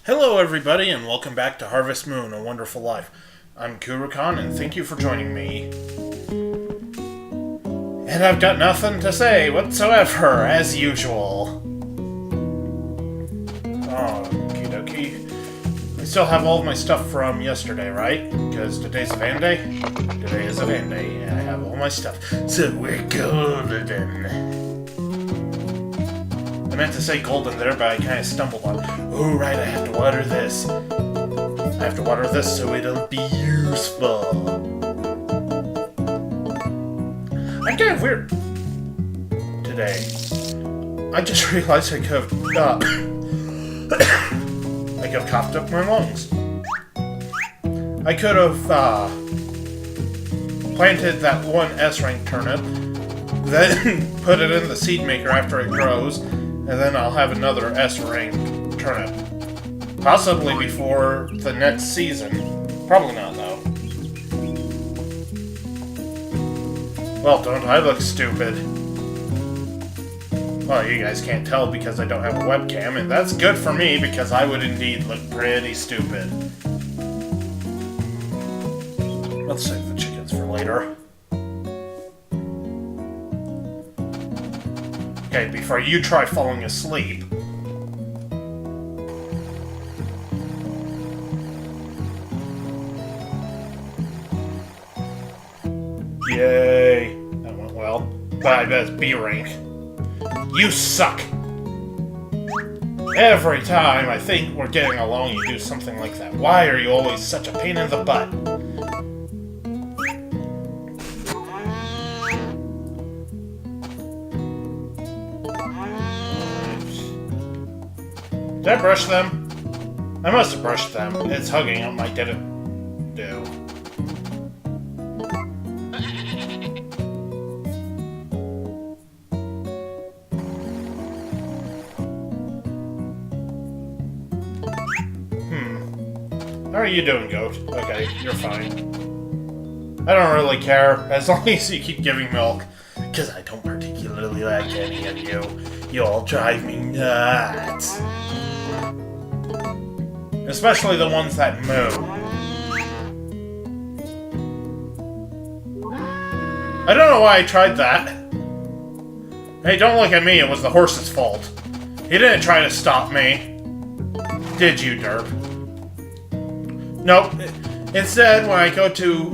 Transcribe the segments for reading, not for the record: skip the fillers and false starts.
Hello everybody and welcome back to Harvest Moon, A Wonderful Life. I'm Kurukan and thank you for joining me. And I've got nothing to whatsoever, as usual. Oh, okie dokie. I still have all of my stuff from yesterday, right? Because today's a van day? Today is a van day, and I have all my stuff. So we're golden. I meant to say golden there, but I kind of stumbled on it. Oh, right, I have to water this. I have to water this so it'll be useful. I'm kind of weird today. I just realized I could have, I could have coughed up my lungs. I could have, planted that one S-rank turnip, then put it in the seed maker after it grows, and then I'll have another S-rank turnip. Possibly before the next season. Probably not, though. Well, don't I look stupid? Well, you guys can't tell because I don't have a webcam, and that's good for me because I would indeed look pretty stupid. Let's save the chickens for later. Okay, before you try falling asleep. Yay! That went well. But I bet it's B rank. You suck! Every time I think we're getting along, you do something like that. Why are you always such a pain in the butt? Did I brush them? I must have brushed them. It's hugging them I didn't do. How are you doing, Goat? Okay, you're fine. I don't really care, as long as you keep giving milk. Because I don't particularly like any of you. You all drive me nuts. Especially the ones that moo. I don't know why I tried that. Hey, don't look at me, it was the horse's fault. He didn't try to stop me. Did you, Derp? Nope. Instead, when I go to,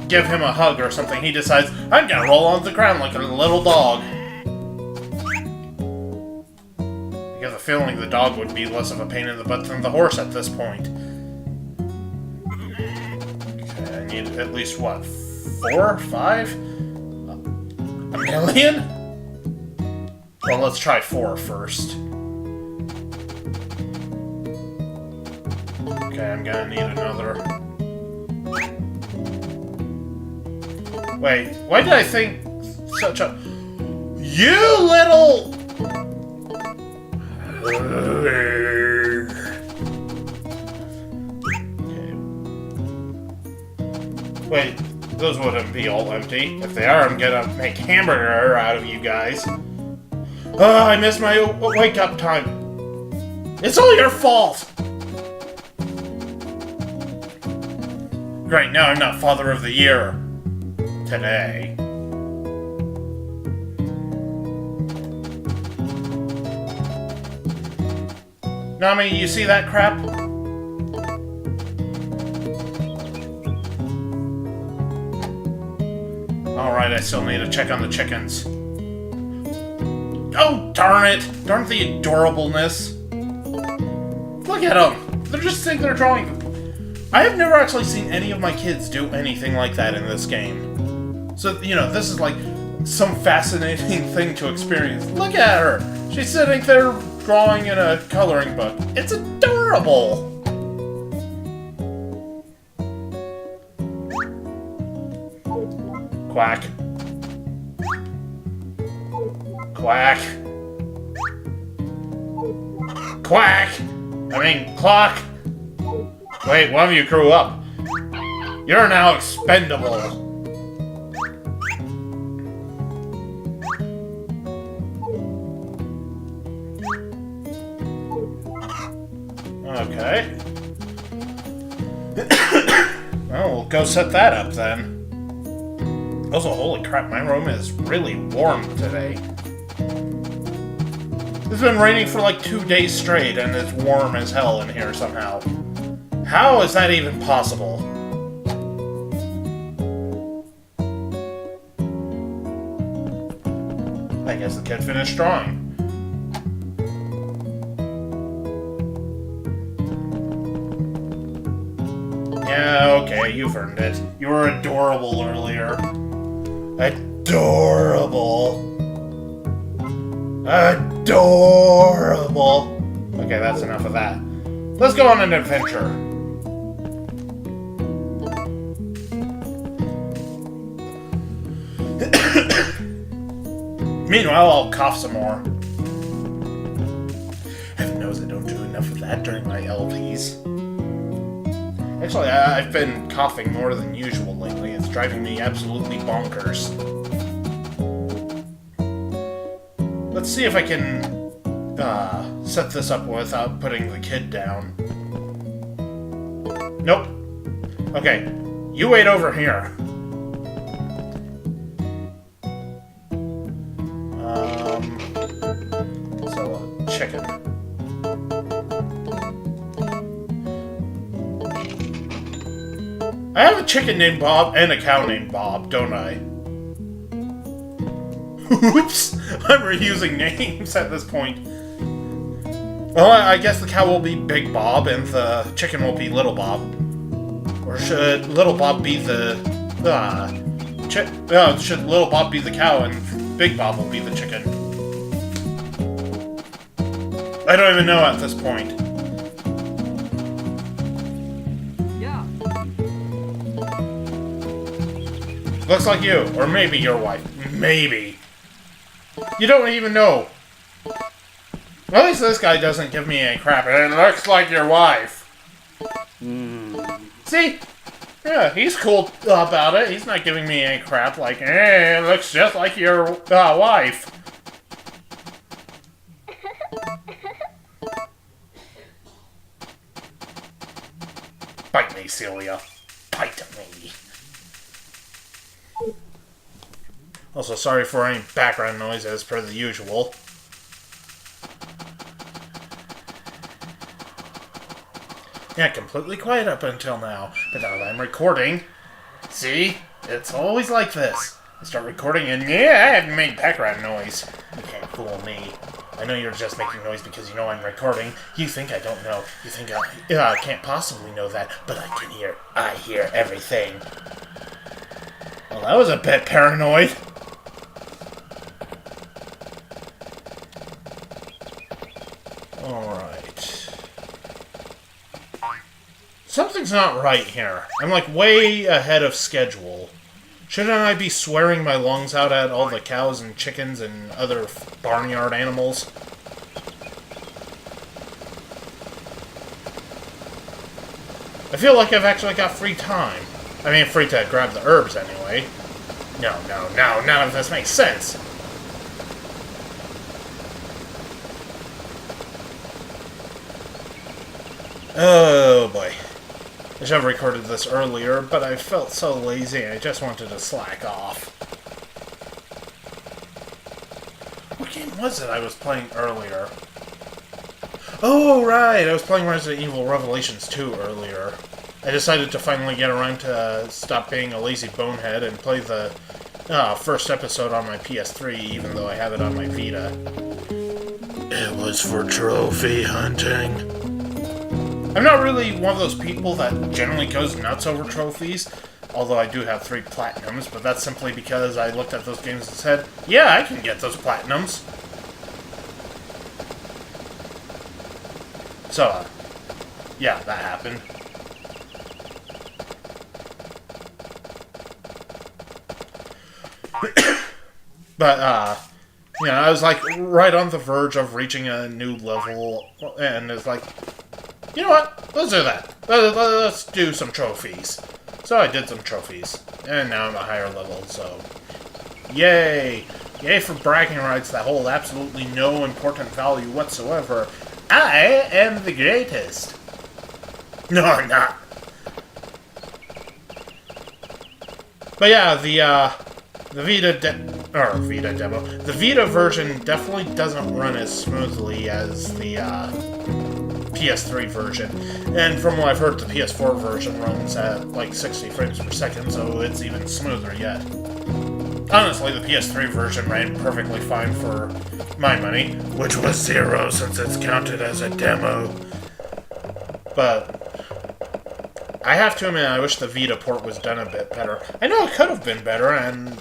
give him a hug or something, he decides, I'm gonna roll on the ground like a little dog. I have a feeling the dog would be less of a pain in the butt than the horse at this point. Okay, I need at least, what, 4? 5? A million? Well, let's try 4 first. Okay, I'm gonna need another. Wait, why did I think such a... You little... Okay. Wait, those wouldn't be all empty. If they are, I'm gonna make hamburger out of you guys. Oh, I missed my wake-up time. It's all your fault! Great, now I'm not Father of the Year. Today. Nami, you see that crap? Alright, I still need to check on the chickens. Oh, darn it! Darn the adorableness. Look at them! They're just sitting there drawing. I have never actually seen any of my kids do anything like that in this game. So, you know, this is like some fascinating thing to experience. Look at her! She's sitting there drawing in a coloring book. It's adorable! Quack. Quack. Quack! I mean, clock! Wait, one of you grew up. You're now expendable. Okay. Well, we'll go set that up then. Also, holy crap, my room is really warm today. It's been raining for like 2 days straight, and it's warm as hell in here somehow. How is that even possible? I guess the kid finished drawing. Yeah, okay, you've earned it. You were adorable earlier. Adorable. Adorable. Okay, that's enough of that. Let's go on an adventure. Meanwhile, I'll cough some more. Heaven knows I don't do enough of that during my LPs. Actually, I've been coughing more than usual lately. It's driving me absolutely bonkers. Let's see if I can set this up without putting the kid down. Nope. Okay, you wait over here. So, chicken. I have a chicken named Bob and a cow named Bob, don't I? Oops! I'm reusing names at this point. Well, I guess the cow will be Big Bob and the chicken will be Little Bob. Or should Little Bob be the... should Little Bob be the cow and Big Bob will be the chicken? I don't even know at this point. Yeah. Looks like you, or maybe your wife. Maybe. You don't even know. At least this guy doesn't give me any crap. It looks like your wife. See? Yeah, he's cool about it. He's not giving me any crap like, it looks just like your wife. Bite me, Celia. Bite me. Also, sorry for any background noise as per the usual. Yeah, completely quiet up until now, but now that I'm recording, see? It's always like this. I start recording and yeah, I haven't made background noise. You can't fool me. I know you're just making noise because you know I'm recording. You think I don't know. You think I can't possibly know that, but I can hear. I hear everything. Well, that was a bit paranoid. Alright. Something's not right here. I'm like way ahead of schedule. Shouldn't I be swearing my lungs out at all the cows and chickens and other barnyard animals? I feel like I've actually got free time. I mean, free to grab the herbs anyway. No, none of this makes sense. Oh boy. I should have recorded this earlier, but I felt so lazy I just wanted to slack off. What game was it I was playing earlier? Oh, right! I was playing Resident Evil Revelations 2 earlier. I decided to finally get around to stop being a lazy bonehead and play the first episode on my PS3, even though I have it on my Vita. It was for trophy hunting. I'm not really one of those people that generally goes nuts over trophies, although I do have 3 platinums, but that's simply because I looked at those games and said, yeah, I can get those platinums. So, yeah, that happened. But, you know, I was like right on the verge of reaching a new level, and it's like, you know what? Let's do that. Let's do some trophies. So I did some trophies, and now I'm a higher level, so yay! Yay for bragging rights that hold absolutely no important value whatsoever. I am the greatest. No, I'm not. But yeah, the Vita version definitely doesn't run as smoothly as the PS3 version. And from what I've heard, the PS4 version runs at like 60 frames per second, so it's even smoother yet. Honestly, the PS3 version ran perfectly fine for my money, which was 0 since it's counted as a demo. But I have to admit, I wish the Vita port was done a bit better. I know it could have been better, and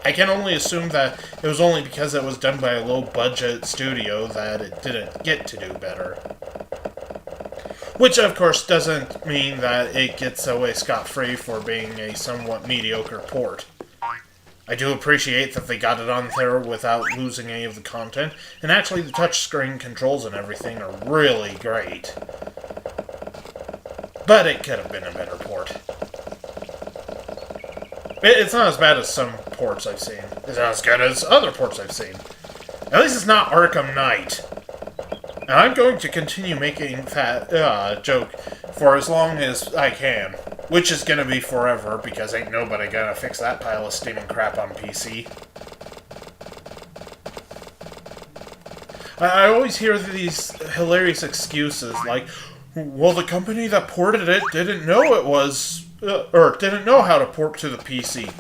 I can only assume that it was only because it was done by a low-budget studio that it didn't get to do better. Which, of course, doesn't mean that it gets away scot-free for being a somewhat mediocre port. I do appreciate that they got it on there without losing any of the content, and actually the touchscreen controls and everything are really great. But it could have been a better port. It's not as bad as some ports I've seen. It's not as good as other ports I've seen. At least it's not Arkham Knight. And I'm going to continue making that joke for as long as I can. Which is going to be forever, because ain't nobody gonna fix that pile of steaming crap on PC. I always hear these hilarious excuses like, well, the company that ported it didn't know it was, or didn't know how to port to the PC.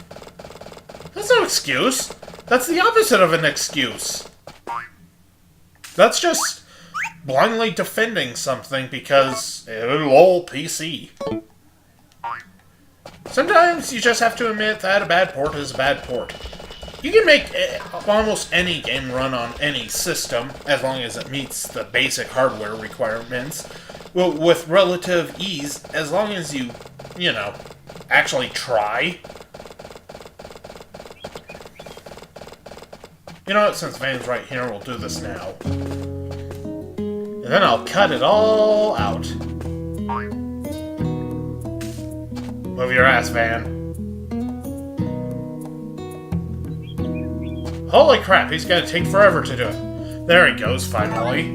That's no excuse. That's the opposite of an excuse. That's just blindly defending something because lol PC. Sometimes you just have to admit that a bad port is a bad port. You can make almost any game run on any system, as long as it meets the basic hardware requirements, with relative ease, as long as you know, actually try. You know what, since Van's right here, we'll do this now. And then I'll cut it all out. Move your ass, Van. Holy crap, he's gonna take forever to do it. There he goes, finally.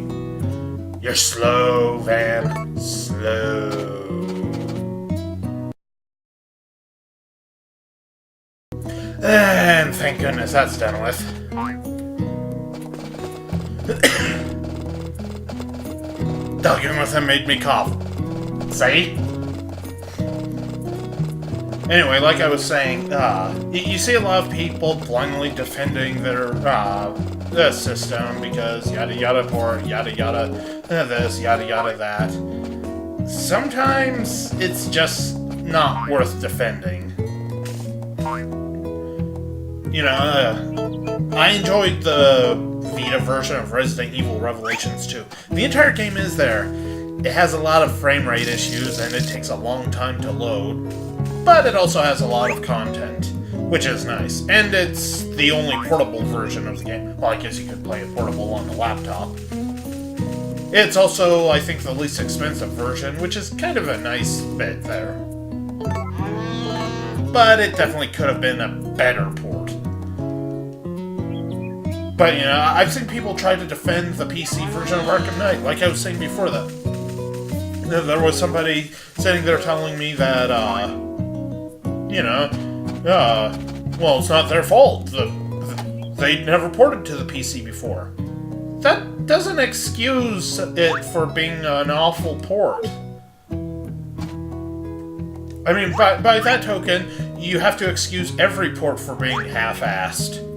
You're slow, Van. Slow. And thank goodness that's done with. Talking with him made me cough. See? Anyway, like I was saying, you see a lot of people blindly defending their system because yada yada port, yada yada this, yada yada that. Sometimes it's just not worth defending. You know, I enjoyed the Vita version of Resident Evil Revelations 2. The entire game is there. It has a lot of frame rate issues and it takes a long time to load. But it also has a lot of content, which is nice. And it's the only portable version of the game. Well, I guess you could play it portable on the laptop. It's also, I think, the least expensive version, which is kind of a nice bit there. But it definitely could have been a better port. But, you know, I've seen people try to defend the PC version of Arkham Knight, like I was saying before that. There was somebody sitting there telling me that, you know, well, it's not their fault. They never ported to the PC before. That doesn't excuse it for being an awful port. I mean, by that token, you have to excuse every port for being half-assed.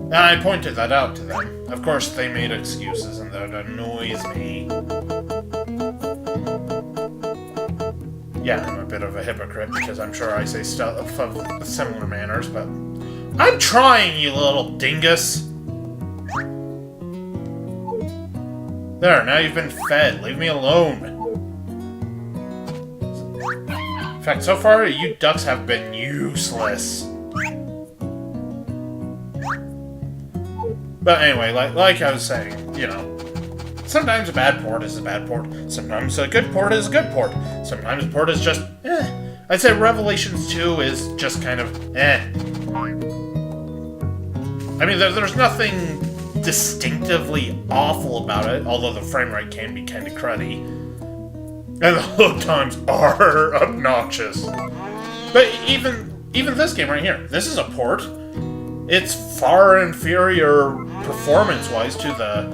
And I pointed that out to them. Of course, they made excuses, and that annoys me. Yeah, I'm a bit of a hypocrite, because I'm sure I say stuff of similar manners, but... I'm trying, you little dingus! There, now you've been fed. Leave me alone. In fact, so far, you ducks have been useless. But anyway, like I was saying, you know, sometimes a bad port is a bad port. Sometimes a good port is a good port. Sometimes a port is just, eh. I'd say Revelations 2 is just kind of, eh. I mean, there's nothing distinctively awful about it, although the frame rate can be kind of cruddy. And the load times are obnoxious. But even this game right here, this is a port. It's far inferior performance-wise to the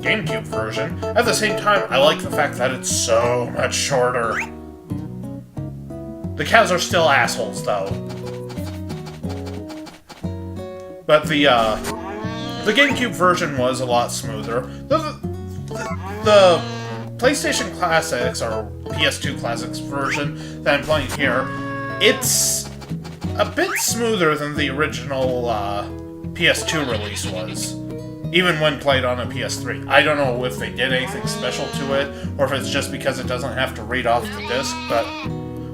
GameCube version. At the same time, I like the fact that it's so much shorter. The cows are still assholes, though. But the GameCube version was a lot smoother. The PlayStation Classics, or PS2 Classics version that I'm playing here, it's a bit smoother than the original PS2 release was, even when played on a PS3. I don't know if they did anything special to it, or if it's just because it doesn't have to read off the disc, but...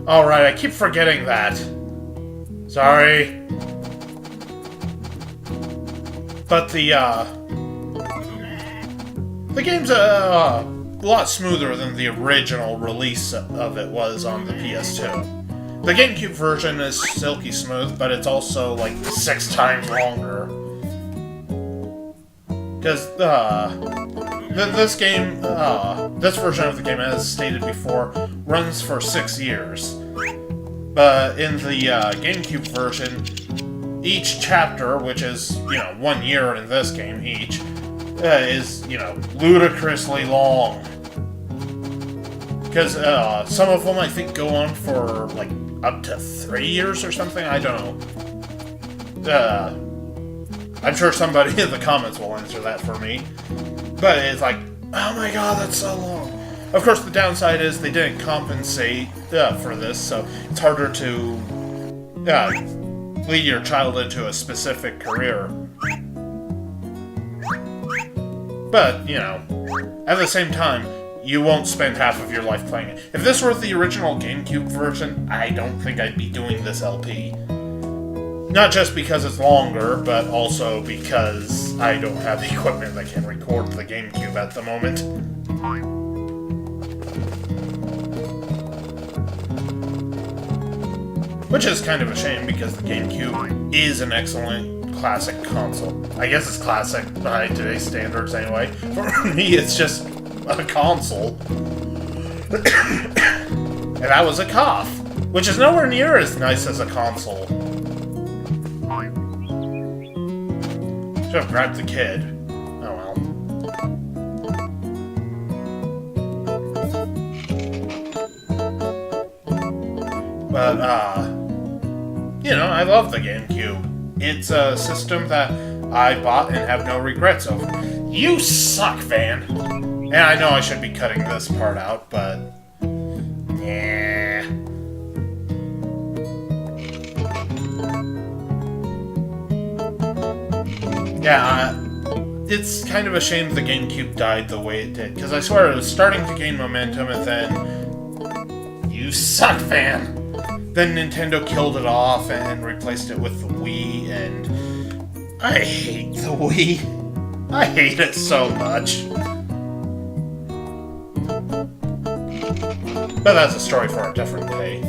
Alright, I keep forgetting that. Sorry. But the game's a lot smoother than the original release of it was on the PS2. The GameCube version is silky smooth, but it's also like 6 times longer. Because this game, this version of the game, as stated before, runs for 6 years. But in the GameCube version, each chapter, which is, 1 year in this game each, is, ludicrously long. Because some of them, I think, go on for, like, up to 3 years or something? I don't know. I'm sure somebody in the comments will answer that for me. But it's like, oh my god, that's so long. Of course, the downside is they didn't compensate for this, so it's harder to lead your child into a specific career. But, at the same time, you won't spend half of your life playing it. If this were the original GameCube version, I don't think I'd be doing this LP. Not just because it's longer, but also because I don't have the equipment that can record the GameCube at the moment. Which is kind of a shame, because the GameCube is an excellent classic console. I guess it's classic by today's standards anyway. For me, it's just a console. And that was a cough, which is nowhere near as nice as a console. Should have grabbed the kid. Oh well. But, I love the GameCube. It's a system that I bought and have no regrets over. You suck, Van! And I know I should be cutting this part out, but... yeah. Yeah, it's kind of a shame the GameCube died the way it did, because I swear it was starting to gain momentum, and then... You suck, Van! Then Nintendo killed it off and replaced it with the Wii, and... I hate the Wii. I hate it so much. But that's a story for a different day.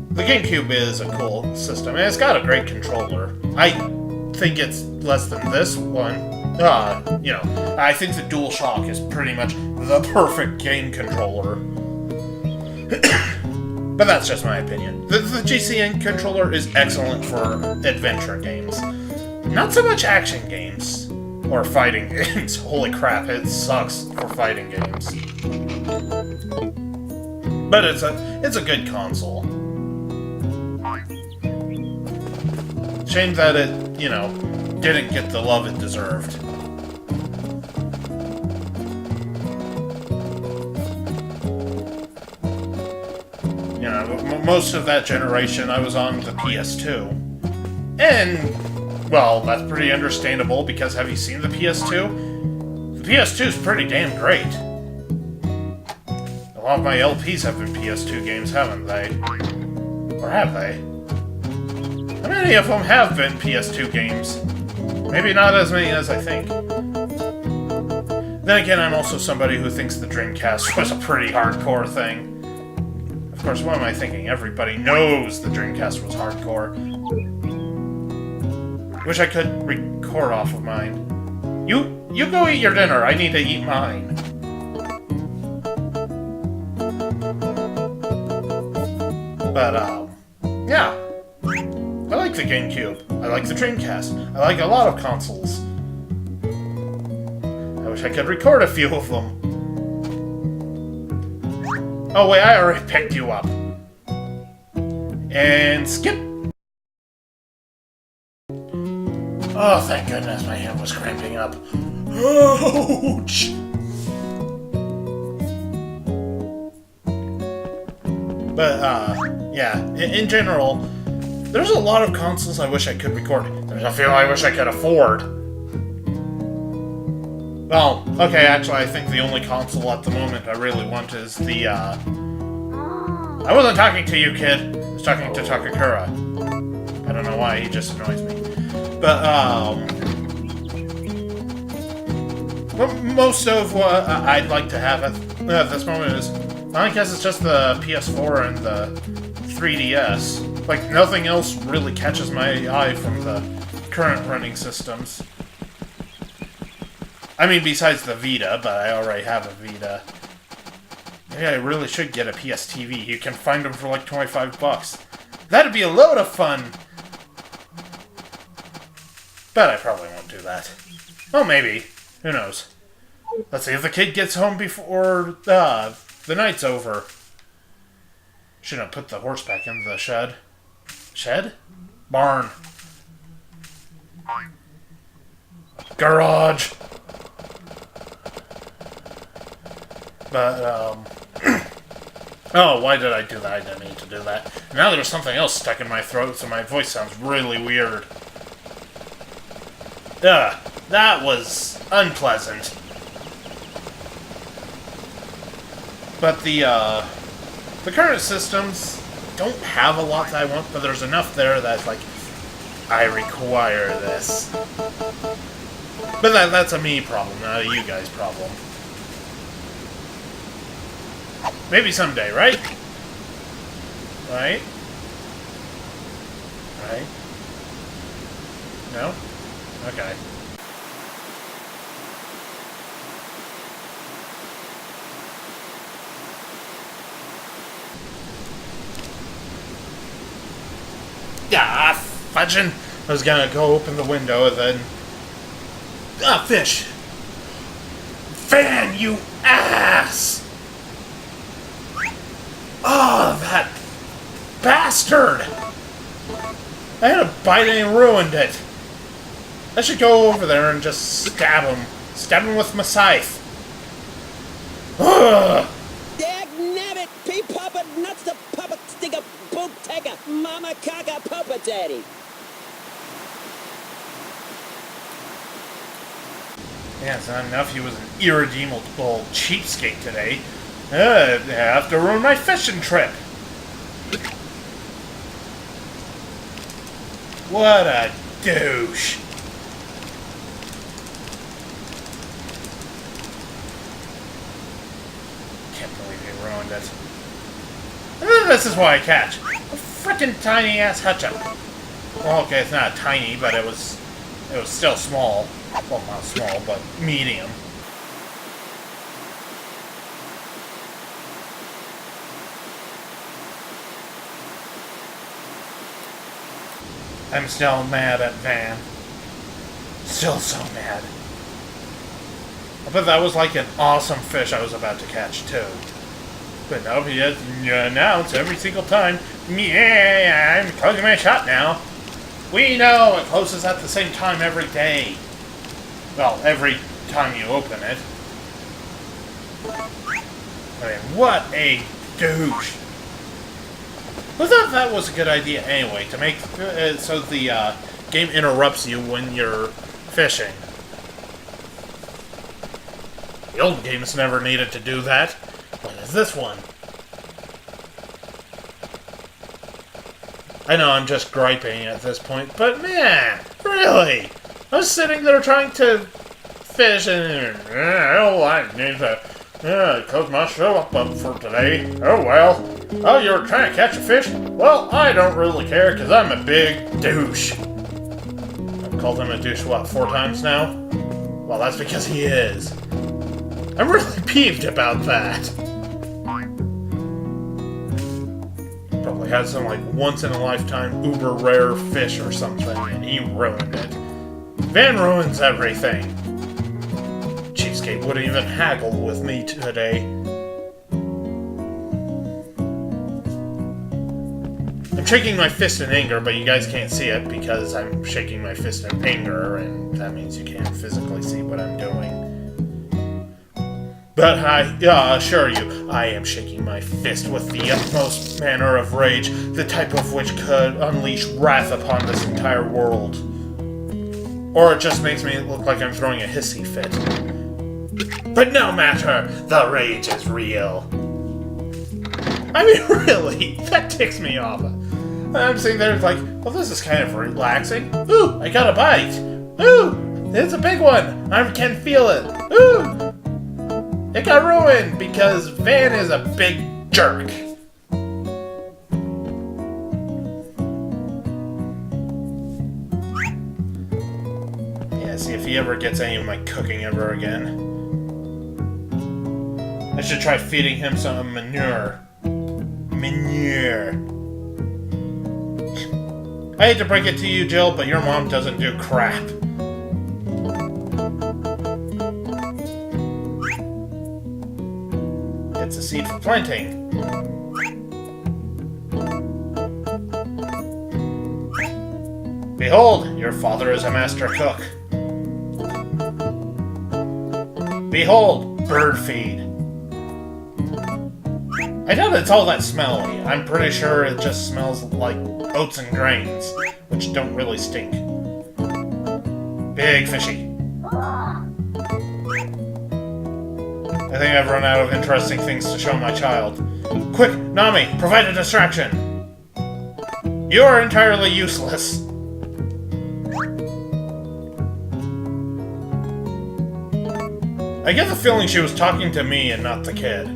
The GameCube is a cool system, and it's got a great controller. I think it's less than this one. I think the DualShock is pretty much the perfect game controller. But that's just my opinion. The GCN controller is excellent for adventure games. Not so much action games. Or fighting games. Holy crap, it sucks for fighting games. But it's a good console. Shame that it, didn't get the love it deserved. Most of that generation I was on the PS2. And, well, that's pretty understandable, because have you seen the PS2? The PS2 is pretty damn great. A lot of my LPs have been PS2 games, haven't they? Or have they? How many of them have been PS2 games? Maybe not as many as I think. Then again, I'm also somebody who thinks the Dreamcast was a pretty hardcore thing. Of course, what am I thinking? Everybody knows the Dreamcast was hardcore. Wish I could record off of mine. You go eat your dinner. I need to eat mine. But, yeah. I like the GameCube. I like the Dreamcast. I like a lot of consoles. I wish I could record a few of them. Oh wait, I already picked you up. And skip. Oh, thank goodness my hand was cramping up. Ouch! But, yeah, in general, there's a lot of consoles I wish I could record. There's a few I wish I could afford. Well, okay, actually, I think the only console at the moment I really want is the, I wasn't talking to you, kid. I was talking to Takakura. I don't know why, he just annoys me. But, most of what I'd like to have at this moment is, I guess it's just the PS4 and the 3DS. Like, nothing else really catches my eye from the current running systems. I mean, besides the Vita, but I already have a Vita. Maybe I really should get a PS TV. You can find them for like 25 bucks. That'd be a load of fun! But I probably won't do that. Well, maybe. Who knows? Let's see if the kid gets home before the night's over. Shouldn't have put the horse back in the shed. Shed? Barn. Garage. But, oh, why did I do that? I didn't need to do that. Now there's something else stuck in my throat, so my voice sounds really weird. Ugh, that was unpleasant. But the current systems don't have a lot that I want, but there's enough there that's like, I require this. But that's a me problem, not a you guys problem. Maybe someday, right? Right? Right? No? Okay. Ah, fudging! I was gonna go open the window and then... Ah, fish! Fan, you ass! Oh, that bastard! I had a bite and he ruined it. I should go over there and just stab him. Stab him with my scythe. Ugh! Dagnabbit, pea puppet, nuts the puppet, sticker, poop tagger, mama caca, papa daddy. Yeah, it's not enough he was an irredeemable cheapskate today. I have to ruin my fishing trip. What a douche. Can't believe he ruined it. And then this is why I catch. A frickin' tiny ass hutchup. Well, okay, it's not tiny, but it was still small. Well, not small, but medium. I'm still mad at Van. Still so mad. I bet that was like an awesome fish I was about to catch, too. But no, he has announced every single time, yeah, I'm closing my shop now. We know it closes at the same time every day. Well, every time you open it. I mean, what a douche. I thought that was a good idea anyway, to make so the game interrupts you when you're fishing. The old games never needed to do that. What is this one? I know I'm just griping at this point, but man, really? I was sitting there trying to fish and oh, I need to close my shop up for today. Oh well. Oh, you were trying to catch a fish? Well, I don't really care because I'm a big douche. I'm called him a douche, what, 4 times now? Well, that's because he is. I'm really peeved about that. Probably had some, like, once-in-a-lifetime uber-rare fish or something, and he ruined it. Van ruins everything. Cheapskate wouldn't even haggle with me today. I'm shaking my fist in anger, but you guys can't see it because I'm shaking my fist in anger, and that means you can't physically see what I'm doing. But I assure you, I am shaking my fist with the utmost manner of rage, the type of which could unleash wrath upon this entire world. Or it just makes me look like I'm throwing a hissy fit. But no matter, the rage is real. I mean, really, that ticks me off. I'm sitting there like, well, this is kind of relaxing. Ooh, I got a bite. Ooh, it's a big one. I can feel it. Ooh, it got ruined because Van is a big jerk. Yeah, see if he ever gets any of my cooking ever again. I should try feeding him some manure. I hate to break it to you, Jill, but your mom doesn't do crap. It's a seed for planting. Behold, your father is a master cook. Behold, bird feed. I doubt it's all that smelly. I'm pretty sure it just smells like oats and grains, which don't really stink. Big fishy. I think I've run out of interesting things to show my child. Quick, Nami, provide a distraction! You are entirely useless. I get the feeling she was talking to me and not the kid.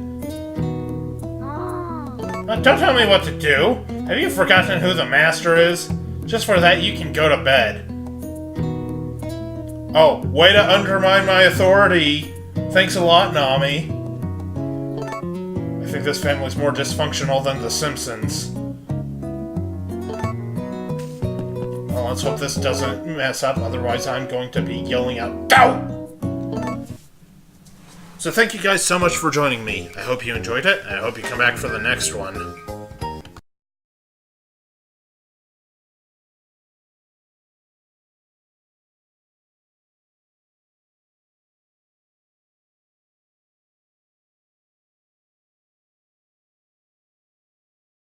Don't tell me what to do! Have you forgotten who the master is? Just for that, you can go to bed. Oh, way to undermine my authority! Thanks a lot, Nami. I think this family's more dysfunctional than The Simpsons. Well, let's hope this doesn't mess up, otherwise I'm going to be yelling out, "Go!" So thank you guys so much for joining me. I hope you enjoyed it, and I hope you come back for the next one.